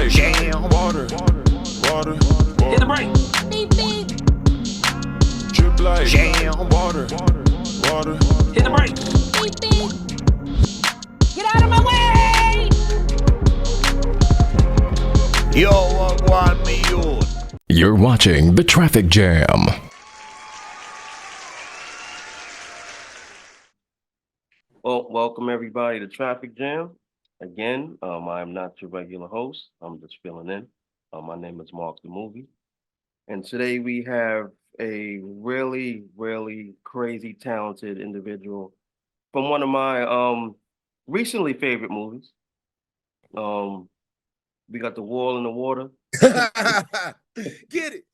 like jam. Water. Hit the brake. Beep, beep. Drip like Jam. Water. Hit the brake. Beep, beep. Get out of my way! Yo, what want me youth? You're watching The Traffic Jam. Well, welcome everybody to Traffic Jam. Again, I'm not your regular host. I'm just filling in. My name is Mark the Movie. And today we have a really, really crazy talented individual from one of my recently favorite movies. We got The Wall in the Water. Get it.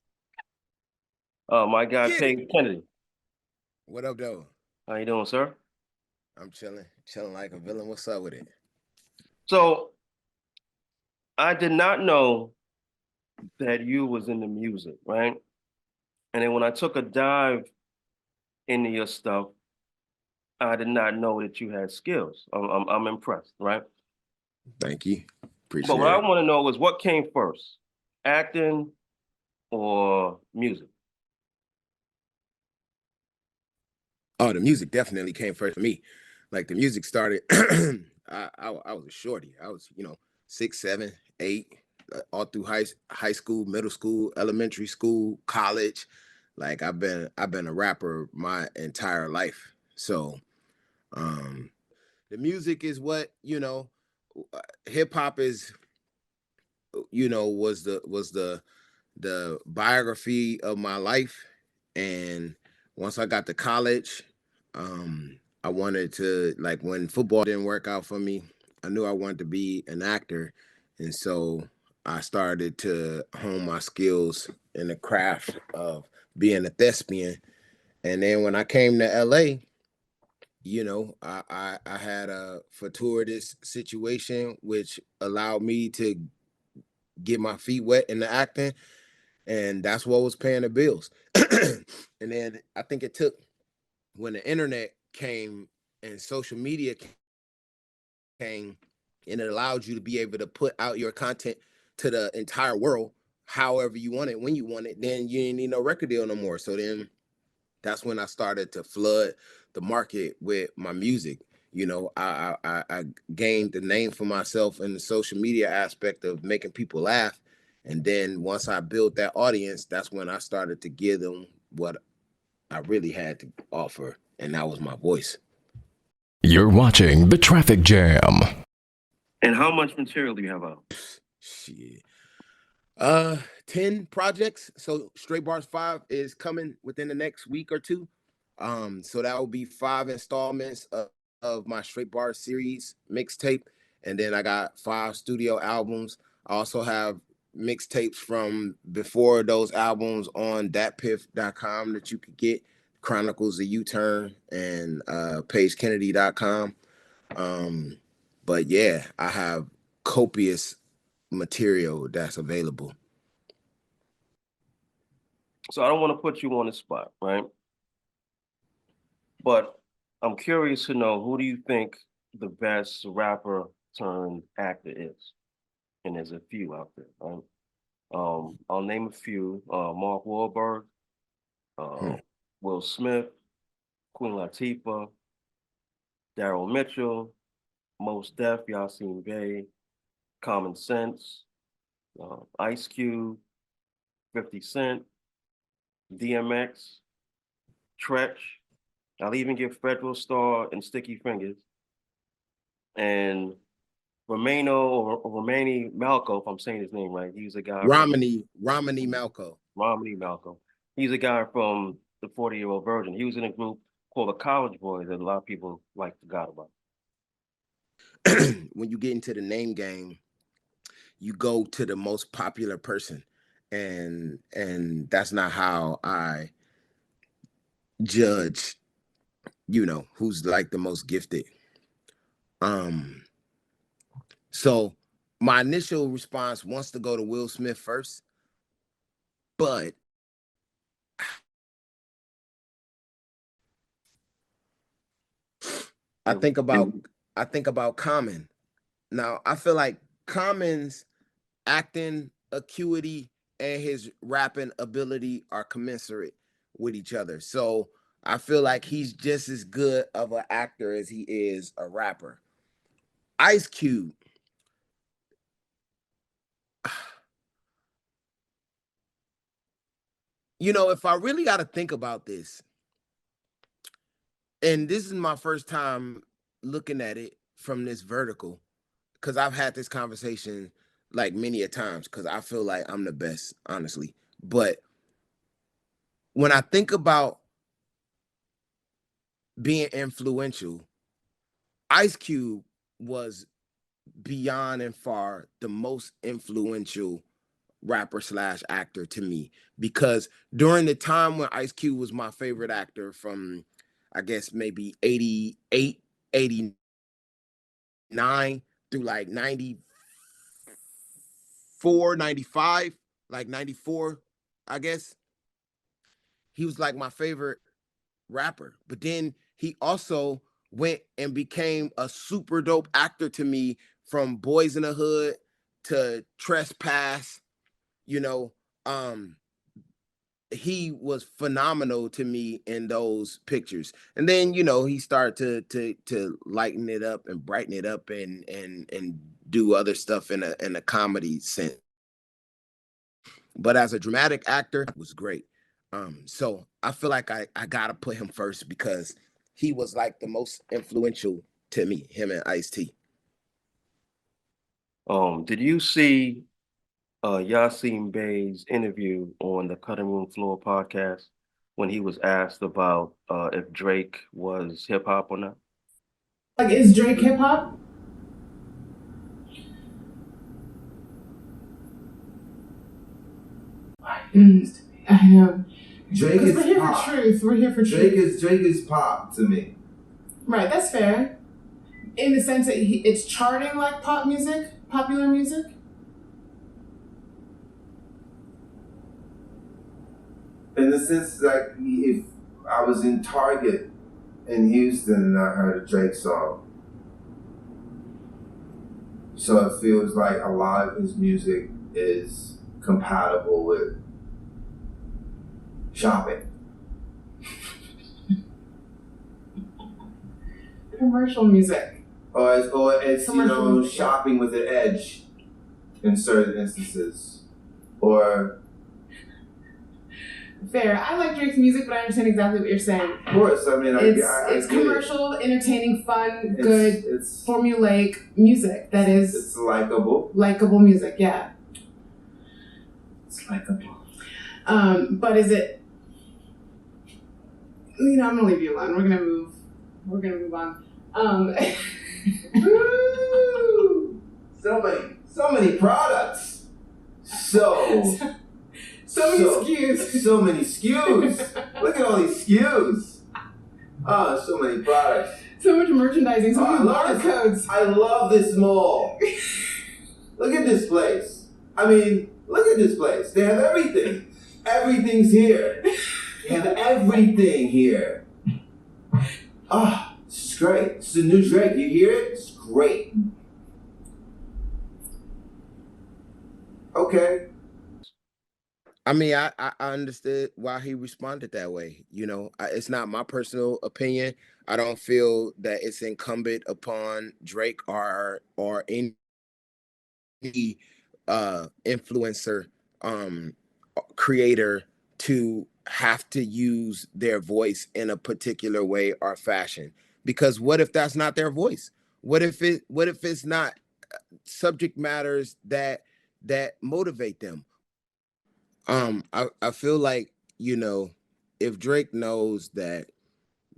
My guy Get Paige Kennedy. What up, though? How you doing, sir? I'm chilling like a villain. What's up with it? So I did not know that you was into music, right? And then when I took a dive into your stuff, I did not know that you had skills. I'm impressed, right? Thank you. But Appreciate what I it. want to know is what came first, acting or music? Oh, the music definitely came first for me. Like the music started. I was a shorty. I was 6, 7, 8, all through high school, middle school, elementary school, college. Like I've been a rapper my entire life. So the music is what hip hop is. Was the biography of my life. And once I got to college, I wanted to, like, when football didn't work out for me, I knew I wanted to be an actor. And so I started to hone my skills in the craft of being a thespian. And then when I came to LA, I had a fortuitous situation which allowed me to get my feet wet in the acting, and that's what was paying the bills. And then I think it took, when the internet came and social media came, and it allowed you to be able to put out your content to the entire world however you want it, when you want it, then you didn't need no record deal no more. So then that's when I started to flood the market with my music. I gained the name for myself in the social media aspect of making people laugh. And then once I built that audience, that's when I started to give them what I really had to offer. And that was my voice. You're watching The Traffic Jam. And how much material do you have out? Shit. 10 projects. So Straight Bars 5 is coming within the next week or two. So that will be 5 installments of my Straight Bars series mixtape. And then I got 5 studio albums. I also have mixtapes from before those albums on datpiff.com that you could get, Chronicles of U-Turn, and pagekennedy.com. But yeah, I have copious material that's available. So I don't want to put you on the spot, right? But I'm curious to know, who do you think the best rapper turned actor is? And there's a few out there, right? I'll name a few: Mark Wahlberg, Will Smith, Queen Latifah, Daryl Mitchell, Mos Def, Yasin Bey, Common Sense, Ice Cube, 50 Cent, DMX, Tretch. I'll even give Federal Star and Sticky Fingers. And Romani Malco, if I'm saying his name right. He's a guy Romany Malco. Romani Malco. He's a guy from the 40-Year-Old Virgin. He was in a group called the College Boys that a lot of people like forgot about. When you get into the name game, you go to the most popular person. And that's not how I judge, who's like the most gifted. So my initial response wants to go to Will Smith first, but I think about Common. Now, I feel like Common's acting acuity and his rapping ability are commensurate with each other. So I feel like he's just as good of an actor as he is a rapper. Ice Cube. You know, if I really got to think about this, and this is my first time looking at it from this vertical, because I've had this conversation like many a times, because I feel like I'm the best, honestly. But when I think about being influential, Ice Cube was beyond and far the most influential rapper slash actor to me, because during the time when Ice Cube was my favorite actor, from I guess maybe 88, 89 through like 94, 95, like 94, I guess, he was like my favorite rapper. But then he also went and became a super dope actor to me, from Boys in the Hood to Trespass. You know, he was phenomenal to me in those pictures. And then, you know, he started to lighten it up and brighten it up and do other stuff in a comedy sense. But as a dramatic actor, it was great. So I feel like I gotta put him first, because he was like the most influential to me, him and Ice-T. Did you see Yasin Bey's interview on the Cutting Room Floor podcast when he was asked about if Drake was hip hop or not? Like, is Drake hip hop? I know. Drake is we're here pop. for truth. We're here for truth. Drake is pop to me. Right, that's fair. In the sense that it's charting like pop music, popular music. In the sense that if I was in Target in Houston and I heard a Drake song, so it feels like a lot of his music is compatible with shopping. Commercial music. Or it's Commercial music. shopping with an edge in certain instances. Or Fair. I like Drake's music, but I understand exactly what you're saying. of course, I mean, It's get it. commercial, entertaining, fun, It's good, formulaic music. It's likable. Likable music, yeah. It's likable. But is it? I'm gonna leave you alone. We're gonna move on. Woo! So many products. So many SKUs. So many SKUs. Look at all these SKUs. Oh, so many products. So much merchandising, so many barcodes. I love this mall. Look at this place. I mean, look at this place. They have everything. Everything's here. They have everything here. Ah, this is great. It's the new Drake. You hear it? It's great. Okay. I mean, I understood why he responded that way. You know, it's not my personal opinion. I don't feel that it's incumbent upon Drake or any influencer creator to have to use their voice in a particular way or fashion. Because what if that's not their voice? What if it's not subject matters that motivate them? I feel like, you know, if Drake knows that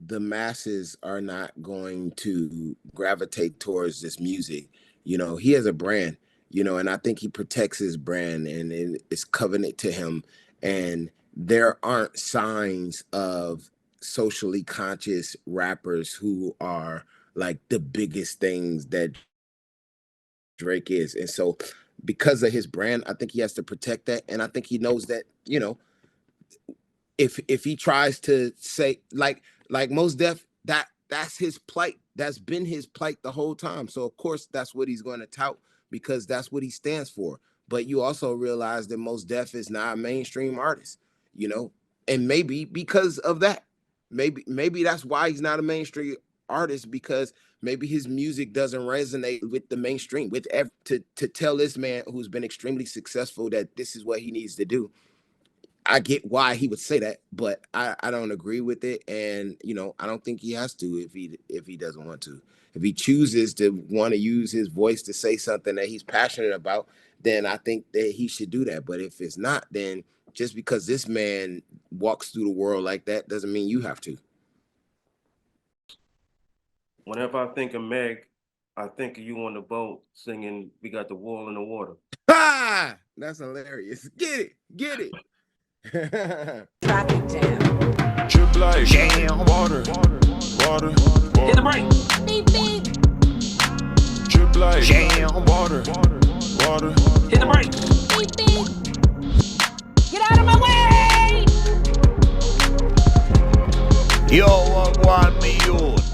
the masses are not going to gravitate towards this music, you know, he has a brand, you know, and I think he protects his brand, and it's covenant to him. And there aren't signs of socially conscious rappers who are like the biggest things that Drake is. And so because of his brand, I think he has to protect that. And I think he knows that, you know, if he tries to say like Mos Def, that's his plight. That's been his plight the whole time. So of course that's what he's going to tout, because that's what he stands for. but you also realize that Mos Def is not a mainstream artist, you know, and maybe because of that, maybe that's why he's not a mainstream artist, because maybe his music doesn't resonate with the mainstream. To tell this man who's been extremely successful that this is what he needs to do, I get why he would say that, but I don't agree with it. And, you know, I don't think he has to if he doesn't want to. If he chooses to want to use his voice to say something that he's passionate about, then I think that he should do that. But if it's not, then just because this man walks through the world like that doesn't mean you have to. Whenever I think of Meg, I think of you on the boat singing "We Got the Wall in the Water." Ha! That's hilarious. Get it. Traffic jam. Drip like Jam. water. Hit the brake. Beep, beep. Drip like Jam. water. Hit the brake. Beep, beep. Get out of my way! Yo, what want me youth?